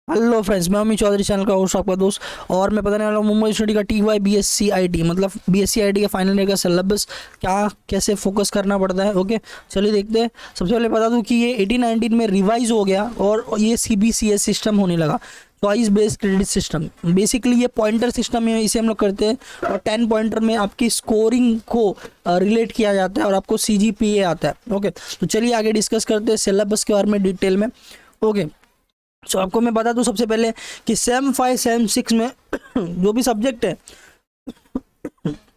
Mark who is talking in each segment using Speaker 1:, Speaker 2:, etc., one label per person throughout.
Speaker 1: Hello friends, मैं Amit Chaudhary, channel का host आपका दोस्त। और मैं बताने वाला हूँ मुंबई स्टडी का TY BSc IT, मतलब BSc IT का फाइनल ईयर का सिलेबस क्या कैसे फोकस करना पड़ता है। ओके, चलिए देखते हैं। सबसे पहले बता दूं कि ये 18-19 में रिवाइज हो गया और ये CBCS सिस्टम होने लगा, choice based credit system. Basically ये पॉइंटर सिस्टम है, इसे हम लोग करते हैं और 10 पॉइंटर में आपकी स्कोरिंग को रिलेट किया जाता है और आपको CGPA आता है। ओके, तो चलिए आगे डिस्कस करते हैं सिलेबस के बारे में डिटेल में। ओके, सो आपको मैं बता दूं सबसे पहले कि सेम 5 सेम 6 में जो भी सब्जेक्ट है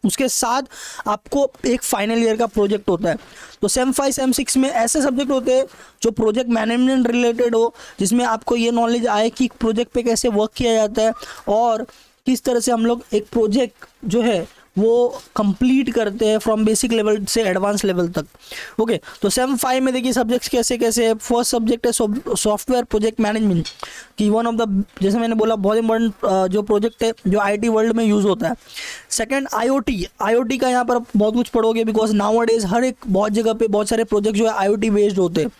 Speaker 1: उसके साथ आपको एक फाइनल ईयर का प्रोजेक्ट होता है। तो सेम 5 सेम 6 में ऐसे सब्जेक्ट होते हैं जो प्रोजेक्ट मैनेजमेंट रिलेटेड हो, जिसमें आपको ये नॉलेज आए कि प्रोजेक्ट पे कैसे वर्क किया जाता है और किस तरह से हम लोग एक प्रोजेक्ट जो है वो कंप्लीट करते हैं फ्रॉम बेसिक लेवल से एडवांस लेवल तक। ओके, तो सेम 5 में देखिए सब्जेक्ट्स कैसे कैसे है। फर्स्ट सब्जेक्ट है सॉफ्टवेयर प्रोजेक्ट मैनेजमेंट, कि वन ऑफ द, जैसे मैंने बोला, बहुत इंपॉर्टेंट जो प्रोजेक्ट है जो IT वर्ल्ड में यूज़ होता है। सेकंड IoT का यहाँ पर बहुत कुछ पढ़ोगे, बिकॉज नाउ डेज हर एक बहुत जगह पे बहुत सारे प्रोजेक्ट जो है IoT बेस्ड होते हैं।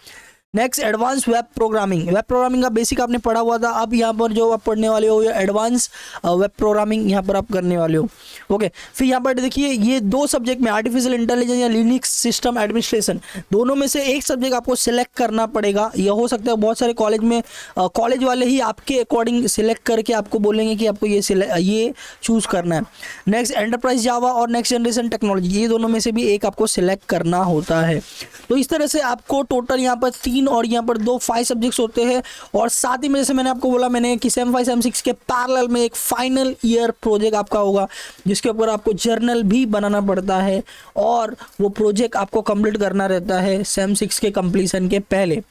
Speaker 1: Next advance web programming, web programming का बेसिक आपने पढ़ा हुआ था, अब यहाँ पर जो आप पढ़ने वाले हो ये एडवांस वेब प्रोग्रामिंग यहाँ पर आप करने वाले हो। ओके, फिर यहाँ पर देखिए ये दो सब्जेक्ट में आर्टिफिशियल इंटेलिजेंस या लिनक्स सिस्टम एडमिनिस्ट्रेशन, दोनों में से एक सब्जेक्ट आपको सिलेक्ट करना पड़ेगा। यह हो सकता है बहुत सारे कॉलेज में कॉलेज वाले ही आपके अकॉर्डिंग सिलेक्ट करके आपको बोलेंगे कि आपको ये चूज़ करना है। नेक्स्ट एंटरप्राइज जावा और नेक्स्ट जनरेशन टेक्नोलॉजी, ये दोनों में से भी एक आपको सिलेक्ट करना होता है। तो इस तरह से आपको टोटल यहाँ पर 3 और यहाँ पर 2 5 सब्जेक्ट्स होते हैं। और साथ ही में जैसे मैंने आपको बोला मैंने कि सेम 5 सेम 6 के पैरेलल में एक फाइनल ईयर प्रोजेक्ट आपका होगा, जिसके ऊपर आपको जर्नल भी बनाना पड़ता है और वो प्रोजेक्ट आपको कंप्लीट करना रहता है सेम 6 के कंप्लीशन के पहले।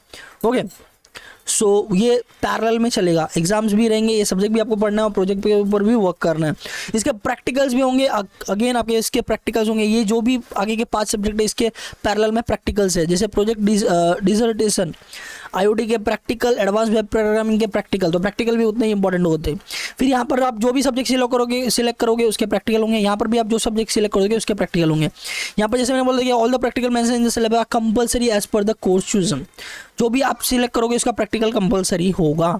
Speaker 1: ओके, सो ये पैरेलल में चलेगा, एग्जाम्स भी रहेंगे, ये सब्जेक्ट भी आपको पढ़ना है और प्रोजेक्ट के ऊपर भी वर्क करना है। इसके प्रैक्टिकल्स भी होंगे, अगेन आपके इसके प्रैक्टिकल्स होंगे। ये जो भी आगे के 5 सब्जेक्ट है इसके पैरेलल में प्रैक्टिकल्स है, जैसे प्रोजेक्ट डिसर्टेशन, IoT के प्रैक्टिकल, एडवांस वेब प्रोग्रामिंग के प्रैक्टिकल, तो प्रैक्टिकल भी उतने ही इंपॉर्टेंट होते हैं। फिर यहाँ पर आप जो भी सब्जेक्ट सिलेक्ट करोगे उसके प्रैक्टिकल होंगे। यहाँ पर भी आप जो सब्जेक्ट सिलेक्ट करोगे उसके प्रैक्टिकल होंगे। यहाँ पर जैसे मैंने बोला कि all the practical mention in the syllabus compulsory as per the course chosen, जो भी आप सिलेक्ट करोगे उसका प्रैक्टिकल कंपलसरी होगा।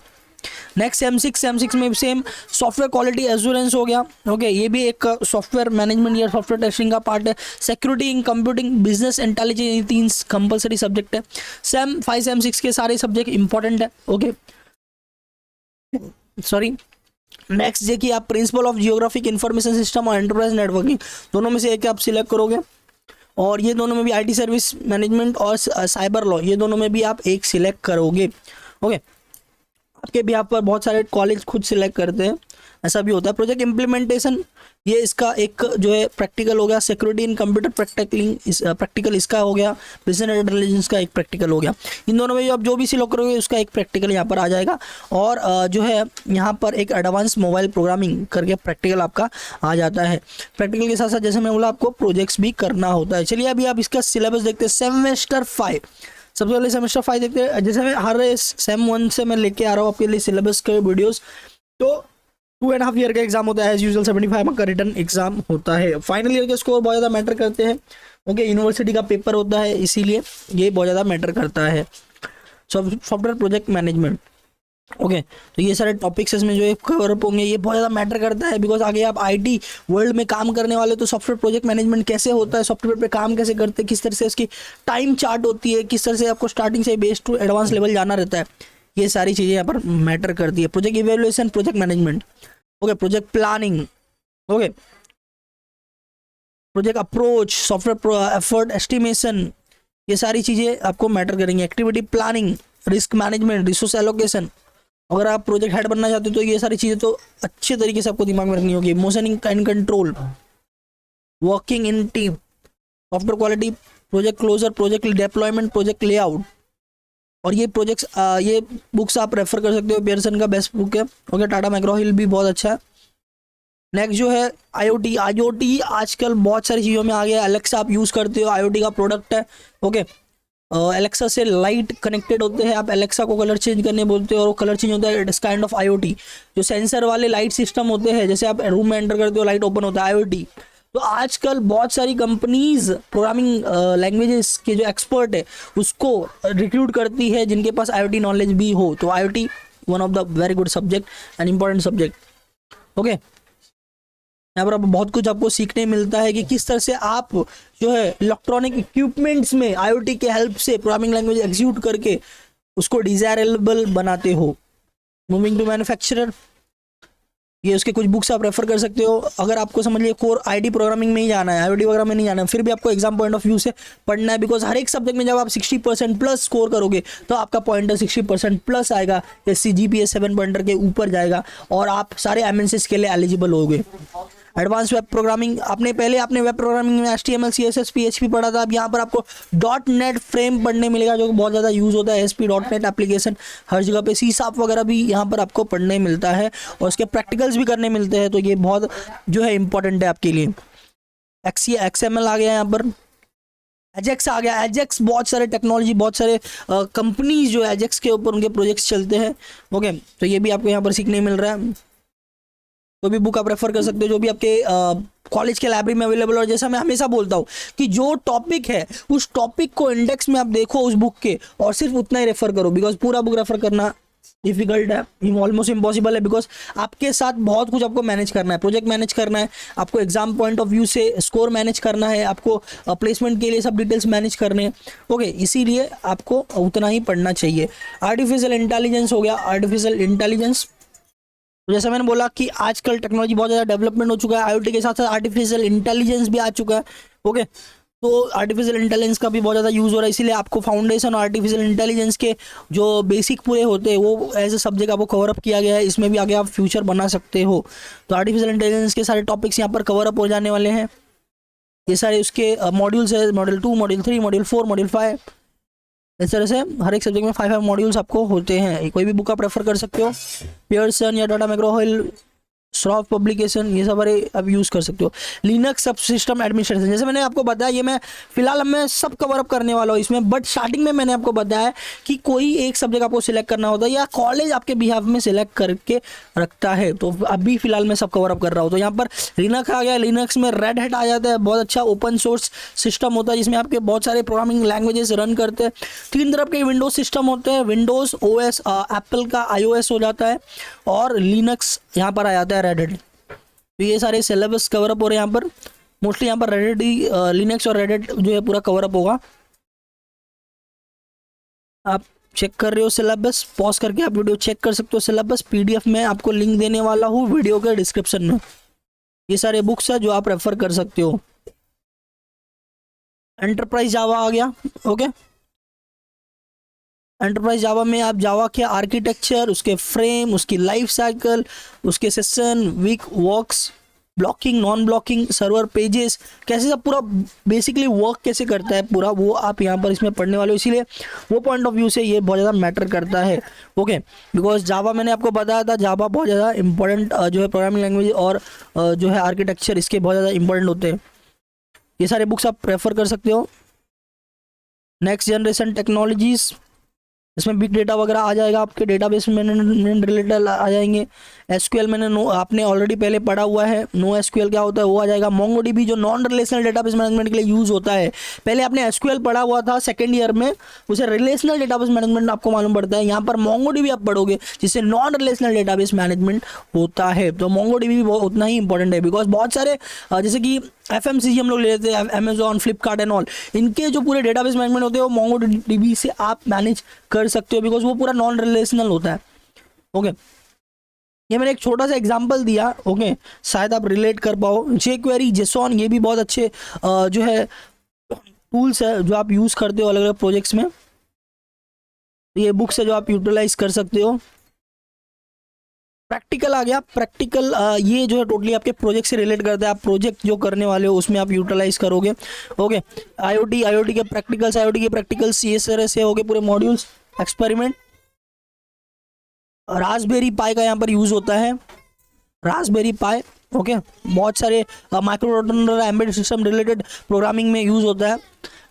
Speaker 1: नेक्स्ट सेम सिक्स में सेम सॉफ्टवेयर क्वालिटी एश्योरेंस हो गया। ओके, ये भी एक सॉफ्टवेयर मैनेजमेंट या सॉफ्टवेयर टेस्टिंग का पार्ट है। Security in computing, business intelligence, ये 3 कंपलसरी सब्जेक्ट है। सेम 5 सेम 6 के सारे सब्जेक्ट इंपॉर्टेंट है। Okay, sorry. नेक्स्ट देखिए आप principle of geographic information system और एंटरप्राइज नेटवर्किंग, दोनों में से एक आप सिलेक्ट करोगे। और ये दोनों में भी IT सर्विस मैनेजमेंट और साइबर लॉ, ये दोनों में भी आप एक सिलेक्ट करोगे। ओके, आपके भी यहाँ पर बहुत सारे कॉलेज खुद सिलेक्ट करते हैं, ऐसा भी होता है। प्रोजेक्ट इम्प्लीमेंटेशन, ये इसका एक जो है प्रैक्टिकल हो गया। सिक्योरिटी इन कंप्यूटर प्रैक्टिकल इसका हो गया। बिजनेस इंटेलिजेंस का एक प्रैक्टिकल हो गया। इन दोनों में आप जो भी सिलेक्ट करोगे उसका एक प्रैक्टिकल यहाँ पर आ जाएगा। और जो है यहाँ पर एक एडवांस मोबाइल प्रोग्रामिंग करके प्रैक्टिकल आपका आ जाता है। प्रैक्टिकल के साथ साथ जैसे मैं बोला आपको प्रोजेक्ट्स भी करना होता है। चलिए अभी आप इसका सिलेबस देखते हैं। सेमेस्टर 5, सबसे पहले सेमेस्टर 5 देखते हैं। जैसे मैं हर सेम 1 से मैं लेके आ रहा हूँ आपके लिए सिलेबस के वीडियोस। तो 2.5 ईयर का एग्जाम होता है एज यूजुअल, 75 मार्क का रिटर्न एग्जाम होता है। फाइनल ईयर के स्कोर बहुत ज़्यादा मैटर करते हैं। ओके, यूनिवर्सिटी का पेपर होता है, इसीलिए ये बहुत ज़्यादा मैटर करता है। सॉफ्टवेयर प्रोजेक्ट मैनेजमेंट, ओके, तो ये सारे टॉपिक्स इसमें जो है कवर अप होंगे, ये बहुत ज़्यादा मैटर करता है। बिकॉज आगे आप IT वर्ल्ड में काम करने वाले, तो सॉफ्टवेयर प्रोजेक्ट मैनेजमेंट कैसे होता है, सॉफ्टवेयर पे काम कैसे करते हैं, किस तरह से उसकी टाइम चार्ट होती है, किस तरह से आपको स्टार्टिंग से बेस टू एडवांस लेवल जाना रहता है, ये सारी चीज़ें यहाँ पर मैटर करती है। Project evaluation, project management, okay, project planning, okay, project approach, software effort estimation, ये सारी चीज़ें आपको मैटर करेंगी। Activity planning, risk management, resource allocation, अगर आप प्रोजेक्ट हेड बनना चाहते हो तो ये सारी चीज़ें तो अच्छे तरीके से आपको दिमाग में रखनी होगी। Motion and control, working in team, software quality, project closure, project deployment, project layout. और ये प्रोजेक्ट्स ये बुक्स आप रेफर कर सकते हो, पियर्सन का बेस्ट बुक है। ओके, टाटा मैकग्रो हिल भी बहुत अच्छा है। नेक्स्ट जो है IoT आजकल बहुत सारी चीज़ों में आ गया। एलेक्सा आप यूज़ करते हो, IoT का प्रोडक्ट है। ओके, एलेक्सा से लाइट कनेक्टेड होते हैं, आप एलेक्सा को कलर चेंज करने बोलते हो और वो कलर चेंज होता है। It's kind of IoT। जो सेंसर वाले लाइट सिस्टम होते हैं, जैसे आप रूम में एंटर करते हो लाइट ओपन होता है, IoT। तो आजकल बहुत सारी कंपनीज प्रोग्रामिंग लैंग्वेजेस के जो एक्सपर्ट है उसको रिक्रूट करती है जिनके पास IoT नॉलेज भी हो। तो IoT one of the very good subject and important subject. Okay, यहाँ पर बहुत कुछ आपको सीखने मिलता है कि किस तरह से आप जो है इलेक्ट्रॉनिक इक्विपमेंट्स में आईओटी के हेल्प से प्रोग्रामिंग लैंग्वेज एग्जीक्यूट करके उसको डिजायरेबल बनाते हो। मूविंग टू मैन्युफैक्चरर, ये उसके कुछ बुक्स आप रेफर कर सकते हो। अगर आपको समझ लीजिए कोर आईटी प्रोग्रामिंग में ही जाना है, आईओटी वगैरह में नहीं जाना है, फिर भी आपको एग्जाम पॉइंट ऑफ व्यू से पढ़ना है, बिकॉज हर एक सब्जेक्ट में जब आप 60% प्लस स्कोर करोगे तो आपका पॉइंटर 60% प्लस आएगा, एससी जीपीए 7 पॉइंटर के ऊपर जाएगा और आप सारे एमएनसीज के लिए एलिजिबल होगे। एडवांस वेब प्रोग्रामिंग, आपने वेब प्रोग्रामिंग में HTML CSS PHP पढ़ा था, अब यहाँ पर आपको .NET फ्रेम पढ़ने मिलेगा जो बहुत ज़्यादा यूज़ होता है। ASP.NET एप्लीकेशन हर जगह पे, C# वगैरह भी यहाँ पर आपको पढ़ने मिलता है और उसके प्रैक्टिकल्स भी करने मिलते हैं, तो ये बहुत जो है इंपॉर्टेंट है आपके लिए। XML आ गया यहाँ पर, एजेक्स आ गया। एजेक्स बहुत सारे टेक्नोलॉजी, बहुत सारे कंपनीज जो है एजेक्स के ऊपर उनके प्रोजेक्ट्स चलते हैं। ओके, तो ये भी आपको यहाँ पर सीखने मिल रहा है। कोई भी बुक आप रेफर कर सकते हो जो भी आपके कॉलेज के लाइब्रेरी में अवेलेबल। और जैसा मैं हमेशा बोलता हूँ कि जो टॉपिक है उस टॉपिक को इंडेक्स में आप देखो उस बुक के और सिर्फ उतना ही रेफर करो, बिकॉज पूरा बुक रेफर करना डिफिकल्ट है, ऑलमोस्ट इम्पॉसिबल है, बिकॉज आपके साथ बहुत कुछ आपको मैनेज करना है, प्रोजेक्ट मैनेज करना है, आपको एग्जाम पॉइंट ऑफ व्यू से स्कोर मैनेज करना है, आपको प्लेसमेंट के लिए सब डिटेल्स मैनेज करने हैं। ओके, इसीलिए आपको उतना ही पढ़ना चाहिए। आर्टिफिशियल इंटेलिजेंस हो गया, आर्टिफिशियल इंटेलिजेंस, तो जैसा मैंने बोला कि आजकल टेक्नोलॉजी बहुत ज़्यादा डेवलपमेंट हो चुका है, आईओटी के साथ साथ आर्टिफिशियल इंटेलिजेंस भी आ चुका है। ओके, तो आर्टिफिशियल इंटेलिजेंस का भी बहुत ज़्यादा यूज़ हो रहा है, इसीलिए आपको फाउंडेशन और आर्टिफिशियल इंटेलिजेंस के जो बेसिक पूरे होते हैं वो एज ए सब्जेक्ट आपको कवर अप किया गया है, इसमें भी आगे आप फ्यूचर बना सकते हो। तो आर्टिफिशियल इंटेलिजेंस के सारे टॉपिक्स यहाँ पर कवर अप हो जाने वाले हैं। ये सारे उसके मॉड्यूल्स है, मॉड्यूल 2, मॉड्यूल 3, मॉड्यूल 4, मॉड्यूल 5, इस तरह से हर एक सब्जेक्ट में 5 मॉड्यूल्स आपको होते हैं। कोई भी बुक आप रेफर कर सकते हो, पियर्सन या टाटा मैक्रो-हिल, श्रॉफ पब्लिकेशन, ये सब आप यूज़ कर सकते हो। लिनक्स सब सिस्टम एडमिनिस्ट्रेशन, जैसे मैंने आपको बताया, ये मैं फिलहाल मैं सब कवर अप करने वाला हूँ इसमें, बट स्टार्टिंग में मैंने आपको बताया कि कोई एक सब्जेक्ट आपको सिलेक्ट करना होता है या कॉलेज आपके बिहाफ में सिलेक्ट करके रखता है, तो अभी फिलहाल मैं सब कवर अप कर रहा हूँ। तो यहाँ पर लिनक्स आ गया, लिनक्स में रेड हैट आ जाता है, बहुत अच्छा ओपन सोर्स सिस्टम होता है जिसमें आपके बहुत सारे प्रोग्रामिंग लैंग्वेजेस रन करते हैं। 3 तरफ के विंडोज सिस्टम होते हैं, विंडोज OS, एप्पल का iOS हो जाता है और लिनक्स यहाँ पर आ जाता है रेड हैट। तो ये सारे सिलेबस कवर अप हो रहे हैं यहाँ पर, मोस्टली यहाँ पर रेड हैट, लिनक्स और रेड हैट जो है पूरा कवर अप होगा। आप चेक कर रहे हो सिलेबस, पॉज करके आप वीडियो चेक कर सकते हो। सिलेबस PDF में आपको लिंक देने वाला हूँ वीडियो के डिस्क्रिप्शन में। ये सारे बुक्स है जो आप रेफर कर सकते हो। एंटरप्राइज जावा आ गया। ओके, एंटरप्राइज जावा में आप जावा के आर्किटेक्चर, उसके फ्रेम, उसकी लाइफ साइकिल, उसके session, week works, blocking, non blocking, server pages, कैसे सब पूरा बेसिकली वर्क कैसे करता है पूरा, वो आप यहाँ पर इसमें पढ़ने वाले हो, इसीलिए वो पॉइंट ऑफ व्यू से ये बहुत ज़्यादा मैटर करता है। ओके, बिकॉज जावा मैंने आपको बताया था, जावा बहुत ज़्यादा इंपॉर्टेंट जो है प्रोग्रामिंग लैंग्वेज और जो है आर्किटेक्चर इसके बहुत ज़्यादा इंपॉर्टेंट होते हैं। ये सारे बुक्स आप प्रेफर कर सकते हो। नेक्स्ट जनरेशन टेक्नोलॉजीज, इसमें बिग डेटा वगैरह आ जाएगा, आपके डेटाबेस मैनेजमेंट रिलेटेड आ जाएंगे। SQL मैंने आपने ऑलरेडी पहले पढ़ा हुआ है, NoSQL क्या होता है वो आ जाएगा। MongoDB जो नॉन रिलेशनल डेटाबेस मैनेजमेंट के लिए यूज़ होता है, पहले आपने SQL पढ़ा हुआ था सेकेंड ईयर में, उसे रिलेशनल डेटाबेस मैनेजमेंट आपको मालूम पड़ता है। यहाँ पर MongoDB आप पढ़ोगे जिससे नॉन रिलेशनल डेटाबेस मैनेजमेंट होता है। तो MongoDB भी उतना ही इंपॉर्टेंट है, बिकॉज बहुत सारे जैसे कि FMCG हम लोग ले लेते हैं, Amazon, फ्लिपकार्ट एंड ऑल, इनके जो पूरे डेटाबेस मैनेजमेंट होते हैं वो MongoDB से आप मैनेज कर सकते हो, बिकॉज वो पूरा नॉन रिलेशनल होता है। ओके, ये मैंने एक छोटा सा एग्जांपल दिया। ओके, शायद आप रिलेट कर पाओ। jQuery, JSON, ये भी बहुत अच्छे जो है टूल्स है जो आप यूज़ करते हो अलग अलग प्रोजेक्ट्स में। ये बुक्स है जो आप यूटिलाइज कर सकते हो। प्रैक्टिकल आ गया, प्रैक्टिकल ये जो है टोटली आपके प्रोजेक्ट से रिलेट करता है, आप प्रोजेक्ट जो करने वाले हो उसमें आप यूटिलाइज करोगे। ओके, IoT के प्रैक्टिकल्स ये सारे से हो गए पूरे मॉड्यूल्स। एक्सपेरिमेंट, रास्पबेरी पाई का यहाँ पर यूज़ होता है, रास्पबेरी पाई। ओके, बहुत सारे micro controller, embedded system related programming में यूज़ होता है।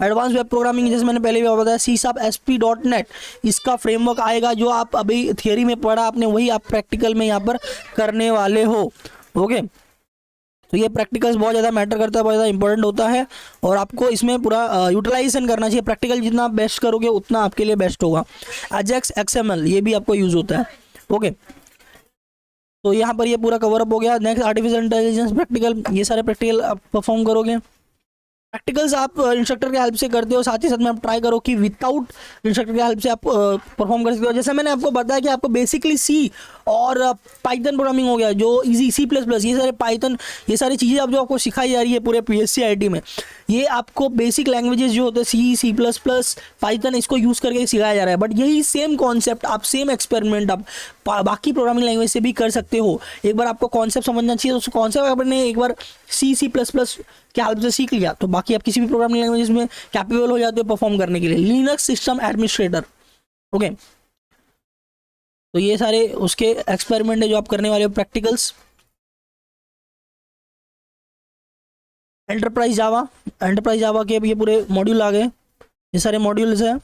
Speaker 1: एडवांस वेब प्रोग्रामिंग, जैसे मैंने पहले भी बताया, C# ASP.NET, इसका फ्रेमवर्क आएगा जो आप अभी थियरी में पढ़ा आपने, वही आप प्रैक्टिकल में यहाँ पर करने वाले हो। ओके, तो ये प्रैक्टिकल्स बहुत ज़्यादा मैटर करता है, बहुत ज़्यादा इंपॉर्टेंट होता है और आपको इसमें पूरा यूटिलाइजेशन करना चाहिए। प्रैक्टिकल जितना बेस्ट करोगे उतना आपके लिए बेस्ट होगा। AJAX XML, ये भी आपको यूज़ होता है। ओके, तो यहाँ पर ये पूरा कवर अप हो गया। नेक्स्ट आर्टिफिशियल इंटेलिजेंस प्रैक्टिकल, ये सारे प्रैक्टिकल आप परफॉर्म करोगे। प्रैक्टिकल्स आप इंस्ट्रक्टर के हेल्प से करते हो, साथ ही साथ में आप ट्राई करो कि विदाउट इंस्ट्रक्टर के हेल्प से आप परफॉर्म कर सकते हो। जैसे मैंने आपको बताया कि आपको बेसिकली सी और पाइथन प्रोग्रामिंग हो गया, जो इजी सी प्लस प्लस, ये सारे पाइथन, ये सारी चीज़ें आप जो आपको सिखाई जा रही है पूरे PSC IIT में, ये आपको बेसिक लैंग्वेजेस जो होते हैं सी प्लस प्लस पाइथन, इसको यूज़ करके सिखाया जा रहा है। बट यही सेम कॉन्सेप्ट आप, सेम एक्सपेरिमेंट आप बाकी प्रोग्रामिंग लैंग्वेज से भी कर सकते हो। एक बार आपको कॉन्सेप्ट समझना चाहिए, तो उस कॉन्सेप्ट आपने एक बार सी प्लस प्लस के हेल्प से सीख लिया तो बाकी आप किसी भी प्रोग्रामिंग लैंग्वेज में कैपेबल हो जाते हो परफॉर्म करने के लिए। लिनक्स सिस्टम एडमिनिस्ट्रेटर, ओके, तो ये सारे उसके एक्सपेरिमेंट है जो आप करने वाले हो, प्रैक्टिकल्स। एंटरप्राइज जावा के ये पूरे मॉड्यूल आ गए, ये सारे मॉड्यूल्स हैं,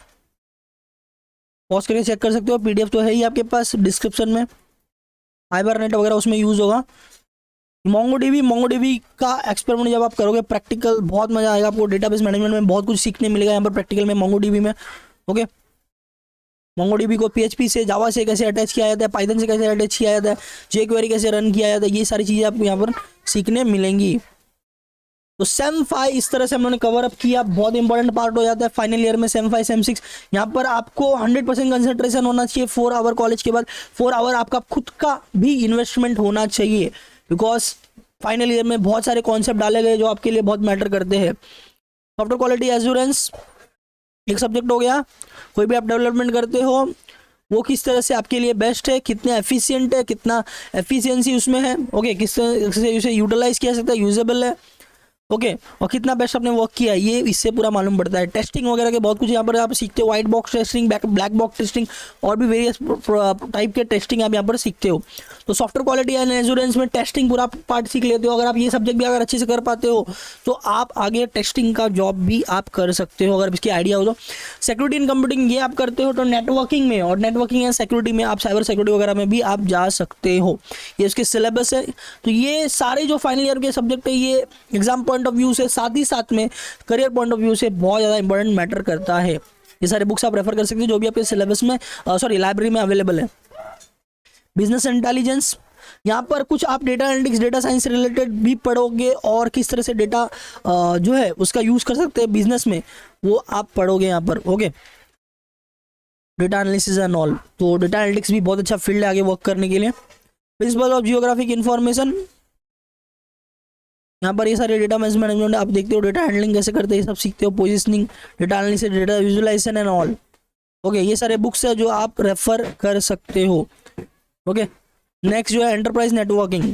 Speaker 1: पॉज करके चेक कर सकते हो। PDF तो है ही आपके पास डिस्क्रिप्शन में, हाइबरनेट वगैरह उसमें यूज़ होगा। मोंगोडीबी का एक्सपेरिमेंट जब आप करोगे प्रैक्टिकल, बहुत मजा आएगा आपको। डेटाबेस मैनेजमेंट में बहुत कुछ सीखने मिलेगा यहाँ पर प्रैक्टिकल में, मोंगोडीबी में। ओके, मोंगोडीबी को PHP से, जावा से कैसे अटैच किया जाता है, पाइथन से कैसे अटैच किया जाता है, jQuery कैसे रन किया जाता है, ये सारी चीज़ें आपको यहाँ पर सीखने मिलेंगी। तो सेम 5 इस तरह से हम लोगों ने कवर अप किया, बहुत इंपॉर्टेंट पार्ट हो जाता है फाइनल ईयर में सेम 5 सेम 6। यहाँ पर आपको 100% कंसंट्रेशन होना चाहिए। 4 आवर कॉलेज के बाद 4 आवर आपका खुद का भी इन्वेस्टमेंट होना चाहिए, बिकॉज फाइनल ईयर में बहुत सारे कॉन्सेप्ट डाले गए जो आपके लिए बहुत मैटर करते हैं। सॉफ्टवेयर क्वालिटी एश्योरेंस एक सब्जेक्ट हो गया। कोई भी आप डेवलपमेंट करते हो वो किस तरह से आपके लिए बेस्ट है, कितना एफिशिएंट है, कितना एफिशिएंसी उसमें है, ओके, किस तरह से उसे यूटिलाइज किया सकता है, यूजेबल है, ओके, और कितना बेस्ट आपने वर्क किया है, ये इससे पूरा मालूम पड़ता है। टेस्टिंग वगैरह के बहुत कुछ यहाँ पर आप सीखते हो, white box testing, black box testing, और भी वेरियस टाइप के टेस्टिंग आप यहाँ पर सीखते हो। तो सॉफ्टवेयर क्वालिटी एंड एश्योरेंस में टेस्टिंग पूरा पार्ट सीख लेते हो। अगर आप ये सब्जेक्ट भी अगर अच्छे से कर पाते हो तो आप आगे टेस्टिंग का जॉब भी आप कर सकते हो, अगर इसकी आइडिया हो तो। सिक्योरिटी इन कंप्यूटिंग ये आप करते हो तो नेटवर्किंग में, और नेटवर्किंग एंड सिक्योरिटी में आप साइबर सिक्योरिटी वगैरह में भी आप जा सकते हो, ये इसके सिलेबस है। तो ये सारे जो फाइनल ईयर के सब्जेक्ट है ये एग्जाम पॉइंट ऑफ व्यू से, साथ ही साथ में करियर पॉइंट ऑफ व्यू से बहुत ज़्यादा इंपॉर्टेंट मैटर करता है। ये सारे बुक्स आप रेफर कर सकते हो जो भी आपके सिलेबस में, लाइब्रेरी में अवेलेबल है। बिजनेस इंटेलिजेंस, यहाँ पर कुछ आप डेटा एनालिटिक्स, डेटा साइंस से रिलेटेड भी पढ़ोगे, और किस तरह से डेटा जो है उसका यूज़ कर सकते हैं बिजनेस में, वो आप पढ़ोगे यहाँ पर, okay. Data analysis and all, तो डेटा एनालिटिक्स भी बहुत अच्छा फील्ड है आगे वर्क करने के लिए। प्रिंसिपल ऑफ जियोग्राफिक इंफॉर्मेशन, यहाँ पर ये सारे डेटा मैनेजमेंट आप देखते हो, डेटा हैंडलिंग कैसे करते हैं ये सब सीखते हो, positioning, data analysis, data visualisation and all, okay, ये सारे बुक्स है जो आप रेफर कर सकते हो, ओके। नेक्स्ट जो है एंटरप्राइज नेटवर्किंग,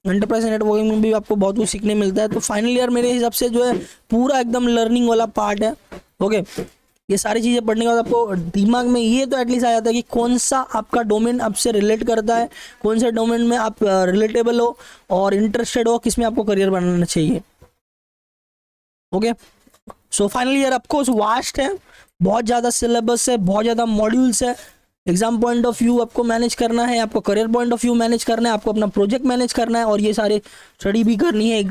Speaker 1: एंटरप्राइज नेटवर्किंग में भी आपको बहुत कुछ सीखने मिलता है। तो फाइनल ईयर मेरे हिसाब से जो है पूरा एकदम लर्निंग वाला पार्ट है, ओके। ये सारी चीज़ें पढ़ने के बाद आपको दिमाग में ये तो एटलीस्ट आ जाता है कि कौन सा आपका डोमेन आपसे रिलेट करता है, कौन से डोमेन में आप रिलेटेबल हो और इंटरेस्टेड हो, किसमें आपको करियर बनाना चाहिए, ओके। सो फाइनल ईयर आपको वास्ट है, बहुत ज़्यादा सिलेबस है, बहुत ज़्यादा मॉड्यूल्स है। एग्जाम पॉइंट ऑफ व्यू आपको मैनेज करना है, आपको career point of view manage करना है, आपको अपना प्रोजेक्ट मैनेज करना है, और ये सारे स्टडी भी करनी है,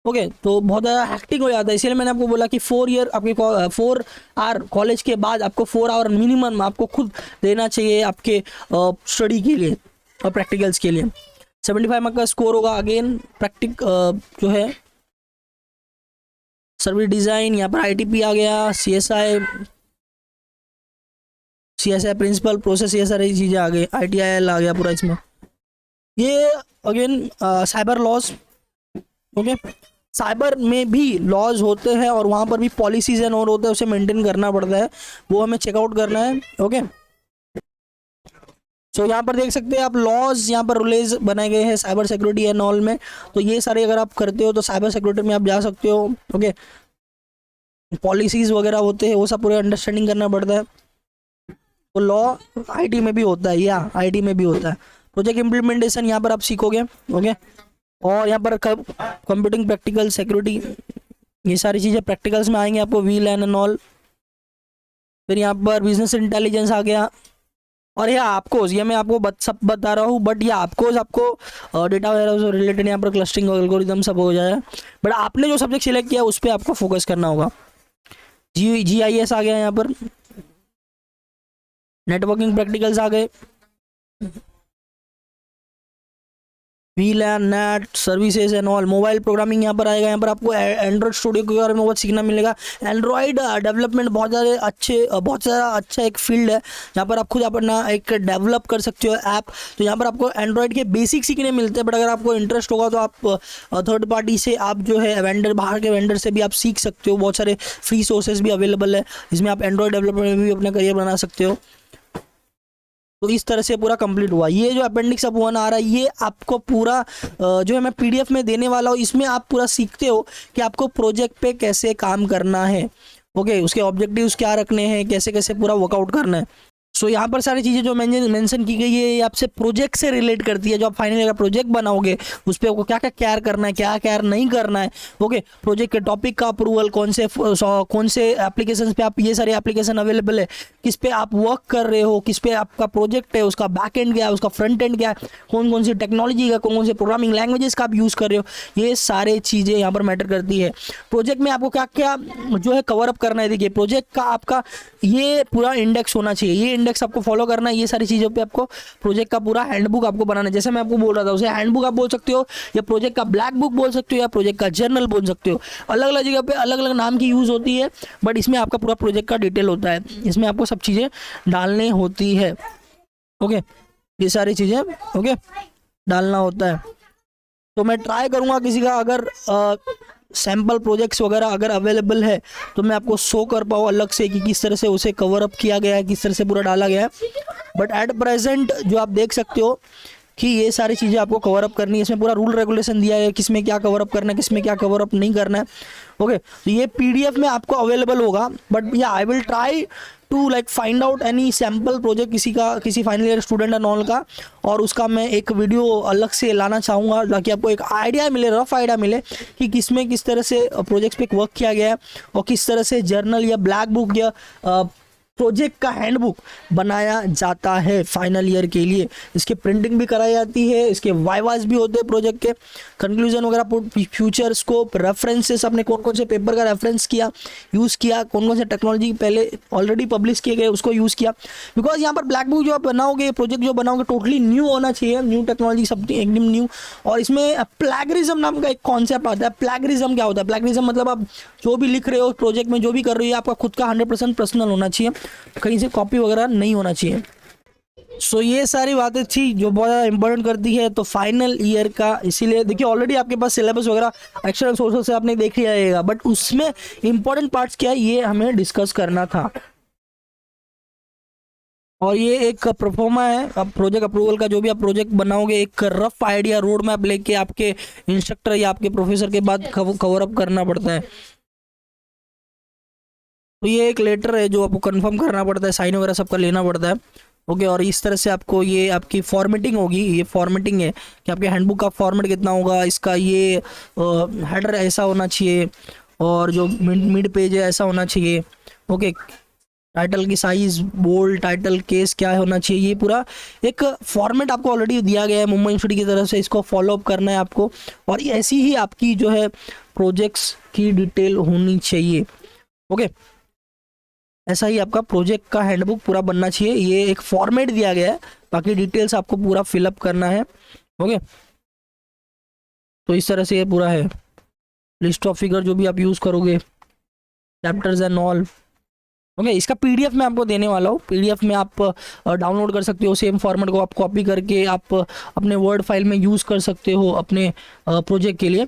Speaker 1: ओके। तो बहुत ज़्यादा हैक्टिक हो जाता है, इसलिए मैंने आपको बोला कि 4 ईयर आपके 4 आवर कॉलेज के बाद आपको 4 आवर मिनिमम आपको खुद देना चाहिए आपके स्टडी के लिए और प्रैक्टिकल्स के लिए। 75 मार्क का स्कोर होगा। अगेन प्रैक्टिक जो है सर्विस डिज़ाइन, यहाँ पर ITP आ गया, CSI प्रिंसिपल प्रोसेस, ये सारी चीज़ें आ गई, ITIL आ गया पूरा इसमें। ये again cyber laws, okay, cyber में भी लॉज होते हैं और वहाँ पर भी पॉलिसीज एंड और होते हैं, उसे मेंटेन करना पड़ता है, वो हमें चेकआउट करना है, ओके। सो यहाँ पर देख सकते हैं आप लॉज, यहाँ पर रूल्स बनाए गए हैं साइबर सिक्योरिटी एंड ऑल में। तो ये सारे अगर आप करते हो तो साइबर सिक्योरिटी में आप जा सकते हो, ओके। पॉलिसीज वगैरह होते हैं वो सब पूरे अंडरस्टैंडिंग करना पड़ता है। तो लॉ IT में भी होता है, या IT में भी होता है। प्रोजेक्ट इम्प्लीमेंटेशन यहाँ पर आप सीखोगे, ओके। और यहाँ पर कंप्यूटिंग प्रैक्टिकल सिक्योरिटी, ये सारी चीज़ें प्रैक्टिकल्स में आएंगे आपको, VLAN एंड ऑल। फिर यहाँ पर बिजनेस इंटेलिजेंस आ गया, और यह आपको, ये मैं आपको सब बता रहा हूँ, बट ये आपको डेटा वगैरह से रिलेटेड यहाँ पर क्लस्टरिंग एल्गोरिथम सब हो जाए, बट आपने जो सब्जेक्ट सिलेक्ट किया उस पर आपको फोकस करना होगा। GIS आ गया, यहाँ पर नेटवर्किंग प्रैक्टिकल्स आ गए, VLAN net services and all, mobile programming यहाँ पर आएगा। यहाँ पर आपको एंड्रॉइड स्टूडियो के बारे में बहुत सीखना मिलेगा। एंड्रॉइड डेवलपमेंट बहुत ज़्यादा अच्छा एक फील्ड है जहाँ पर आप खुद अपना एक डेवलप कर सकते हो ऐप। तो यहाँ पर आपको एंड्रॉइड के बेसिक सीखने मिलते हैं, बट अगर आपको इंटरेस्ट होगा तो आप थर्ड पार्टी से आप जो है वेंडर, बाहर के वेंडर से भी आप सीख सकते हो। बहुत सारे फ्री सोर्सेज भी अवेलेबल है जिसमें आप एंड्रॉइड डेवलपमेंट में भी अपना करियर बना सकते हो। तो इस तरह से पूरा कंप्लीट हुआ। ये जो अपेंडिक्स अब 1 आ रहा है ये आपको पूरा जो है मैं PDF में देने वाला हूँ। इसमें आप पूरा सीखते हो कि आपको प्रोजेक्ट पे कैसे काम करना है, ओके, उसके ऑब्जेक्टिव्स क्या रखने हैं, कैसे कैसे पूरा वर्कआउट करना है। सो यहाँ पर सारी चीज़ें जो मेंशन की गई है ये आपसे प्रोजेक्ट से रिलेट करती है। जो आप फाइनली अगर प्रोजेक्ट बनाओगे उस पर आपको क्या क्या केयर करना है, क्या केयर नहीं करना है, ओके। प्रोजेक्ट के टॉपिक का अप्रूवल, कौन से एप्लीकेशन पे आप, ये सारे एप्लीकेशन अवेलेबल है, किस पे आप वर्क कर रहे हो, किस पे आपका प्रोजेक्ट है, उसका बैक एंड क्या है, उसका फ्रंट एंड क्या है, कौन कौन सी टेक्नोलॉजी का, कौन कौन से प्रोग्रामिंग लैंग्वेजेस का आप यूज़ कर रहे हो, ये सारे चीज़ें यहाँ पर मैटर करती है। प्रोजेक्ट में आपको क्या क्या जो है कवर अप करना है। देखिए प्रोजेक्ट का आपका ये पूरा इंडेक्स होना चाहिए, ये इंडेक्स आपको फॉलो करना है। ये सारी चीज़ों पे आपको प्रोजेक्ट का पूरा हैंडबुक आपको बनाना है। जैसे मैं आपको बोल रहा था उसे हैंडबुक आप बोल सकते हो, या प्रोजेक्ट का ब्लैक बुक बोल सकते हो, या प्रोजेक्ट का जर्नल बोल सकते हो। अलग अलग जगह पे अलग अलग नाम की यूज़ होती है, बट इसमें आपका पूरा प्रोजेक्ट का डिटेल होता है। इसमें आपको सब चीज़ें डालनी होती है, ओके, ये सारी चीज़ें ओके डालना होता है। तो मैं ट्राई करूँगा किसी का अगर सैम्पल प्रोजेक्ट्स वगैरह अगर अवेलेबल है तो मैं आपको शो कर पाऊँ अलग से कि किस तरह से उसे कवर अप किया गया है, किस तरह से पूरा डाला गया है। बट एट प्रेजेंट जो आप देख सकते हो कि ये सारी चीज़ें आपको कवर अप करनी है। इसमें पूरा रूल रेगुलेशन दिया है किस में क्या कवर अप करना है, किस में क्या कवर अप नहीं करना है, ओके। तो ये PDF में आपको अवेलेबल होगा, but yeah I will try to like find out any sample project किसी final year student and all का, और उसका मैं एक वीडियो अलग से लाना चाहूँगा ताकि आपको एक आइडिया मिले, रफ आइडिया मिले कि किसमें किस तरह से प्रोजेक्ट्स पे वर्क किया गया है और किस तरह से जर्नल या ब्लैक बुक या प्रोजेक्ट का हैंडबुक बनाया जाता है फाइनल ईयर के लिए। इसकी प्रिंटिंग भी कराई जाती है, इसके वाइवास भी होते हैं प्रोजेक्ट के, कंक्लूजन वगैरह, फ्यूचर स्कोप, रेफरेंसेस, आपने कौन कौन से पेपर का रेफरेंस किया, यूज़ किया, कौन कौन से टेक्नोलॉजी पहले ऑलरेडी पब्लिश किए गए उसको यूज़ किया। बिकॉज यहाँ पर ब्लैक बुक जो आप बनाओगे, प्रोजेक्ट जो बनाओगे, टोटली न्यू होना चाहिए, न्यू टेक्नोलॉजी सब एकदम न्यू। और इसमें प्लैगरिज्म नाम का एक कॉन्सेप्ट आता है। प्लैगरिज्म क्या होता है? प्लैगरिज्म मतलब आप जो भी लिख रहे हो प्रोजेक्ट में, जो भी कर रहे हो, आपका खुद का 100% पर्सनल होना चाहिए, कहीं से कॉपी वगैरह नहीं होना चाहिए। सो ये सारी बातें थी जो बहुत ज़्यादा इंपॉर्टेंट करती है तो फाइनल ईयर का। इसीलिए देखिए ऑलरेडी आपके पास सिलेबस वगैरह एक्सटर्नल सोर्सेस से आपने देख लिया रहेगा, बट उसमें इंपॉर्टेंट पार्ट्स क्या है ये हमें डिस्कस करना था। और ये एक प्रोफोर्मा है, अब प्रोजेक्ट अप्रूवल का जो भी आप प्रोजेक्ट बनाओगे एक रफ आइडिया रोड मैप लेके आपके इंस्ट्रक्टर या आपके प्रोफेसर के बाद कवर अप करना पड़ता है। तो ये एक लेटर है जो आपको कंफर्म करना पड़ता है, साइन वगैरह सबका लेना पड़ता है, ओके। और इस तरह से आपको ये आपकी फॉर्मेटिंग होगी, ये फॉर्मेटिंग है कि आपके हैंडबुक का फॉर्मेट कितना होगा, इसका ये हेडर ऐसा होना चाहिए, और जो मिड पेज है ऐसा होना चाहिए, ओके। टाइटल की साइज, बोल्ड, टाइटल, केस क्या होना चाहिए, ये पूरा एक फॉर्मेट आपको ऑलरेडी दिया गया है मुंबई यूनिवर्सिटी की तरफ से। इसको फॉलो अप करना है आपको, और ऐसी ही आपकी जो है प्रोजेक्ट्स की डिटेल होनी चाहिए, ओके। ऐसा ही आपका प्रोजेक्ट का हैंडबुक पूरा बनना चाहिए। ये एक फॉर्मेट दिया गया है, बाकी डिटेल्स आपको पूरा फिलअप करना है, ओके। तो इस तरह से ये पूरा है। लिस्ट ऑफ फिगर जो भी आप यूज़ करोगे, चैप्टर्स एंड ऑल, ओके। इसका PDF मैं आपको देने वाला हूँ। PDF में आप डाउनलोड कर सकते हो, सेम फॉर्मेट को आप कॉपी करके आप अपने वर्ड फाइल में यूज़ कर सकते हो अपने प्रोजेक्ट के लिए।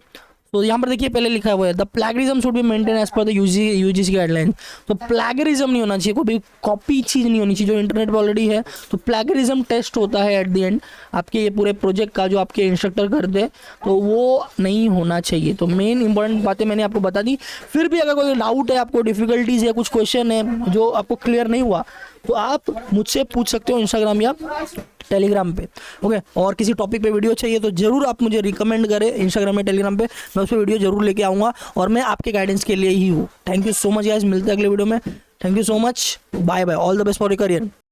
Speaker 1: तो यहाँ पर देखिए पहले लिखा हुआ है the plagiarism should be maintain as per the UGC guideline. तो प्लैगरिज्म नहीं होना चाहिए, कोई भी कॉपी चीज़ नहीं होनी चाहिए जो इंटरनेट पर ऑलरेडी है। तो प्लैगरिज्म टेस्ट होता है एट द एंड आपके ये पूरे प्रोजेक्ट का, जो आपके इंस्ट्रक्टर करते हैं, तो वो नहीं होना चाहिए। तो मेन इंपॉर्टेंट बातें मैंने आपको बता दी। फिर भी अगर कोई डाउट है, आपको डिफिकल्टीज है, कुछ क्वेश्चन है जो आपको क्लियर नहीं हुआ, तो आप मुझसे पूछ सकते हो इंस्टाग्राम या टेलीग्राम पे, ओके। और किसी टॉपिक पे वीडियो चाहिए तो जरूर आप मुझे रिकमेंड करें इंस्टाग्राम या टेलीग्राम पे, मैं उस पर वीडियो जरूर लेके आऊँगा, और मैं आपके गाइडेंस के लिए ही हूँ। Thank you so much guys, मिलते हैं अगले वीडियो में। Thank you so much, bye bye, all the best for your career.